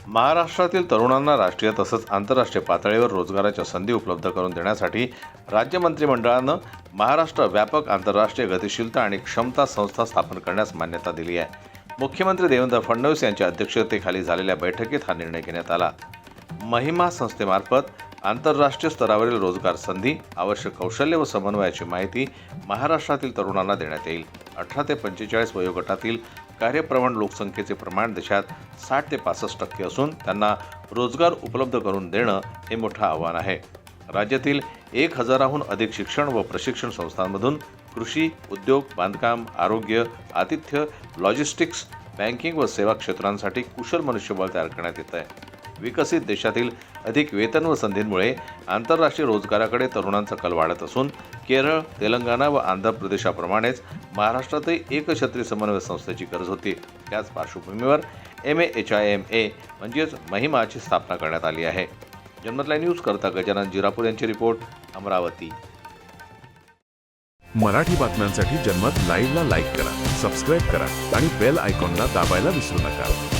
महाराष्ट्रातील तरुणांना राष्ट्रीय तसंच आंतरराष्ट्रीय पातळीवर रोजगाराच्या संधी उपलब्ध करून देण्यासाठी राज्य मंत्रिमंडळानं महाराष्ट्र व्यापक आंतरराष्ट्रीय गतिशीलता आणि क्षमता संस्था स्थापन करण्यास मान्यता दिली आहे. मुख्यमंत्री देवेंद्र फडणवीस यांच्या अध्यक्षतेखाली झालेल्या बैठकीत हा निर्णय घेण्यात आला. महिमा संस्थेमार्फत आंतरराष्ट्रीय स्तरावरील रोजगार संधी, आवश्यक कौशल्य व समन्वयाची माहिती महाराष्ट्रातील तरुणांना देण्यात येईल. 18 ते 45 वयोगटातील कार्यप्रवण लोकसंख्येचे प्रमाण देशात 60 ते 65% असून त्यांना रोजगार उपलब्ध करून देणं हे मोठं आव्हान आहे. राज्यातील 1000हून अधिक शिक्षण व प्रशिक्षण संस्थांमधून कृषी, उद्योग, बांधकाम, आरोग्य, आतिथ्य, लॉजिस्टिक्स, बँकिंग व सेवा क्षेत्रांसाठी कुशल मनुष्यबळ तयार करण्यात येत आहे. विकसित देशातील अधिक वेतन व संधींमुळे आंतरराष्ट्रीय रोजगाराकडे तरुणांचा कल वाढत असून केरळ, तेलंगणा व आंध्र प्रदेशाप्रमाणेच महाराष्ट्रातही एकछत्री समन्वय संस्थेची गरज होती. त्याच पार्श्वभूमीवर MAHIMA म्हणजेच महिमाची स्थापना करण्यात आली आहे. जन्मतला न्यूज करता गजानन जिरापूर यांची रिपोर्ट, अमरावती. मराठी बातम्यांसाठी जन्मत लाईव्हला लाईक करा, सबस्क्राईब करा आणि बेल आयकॉनला दाबायला विसरू नका.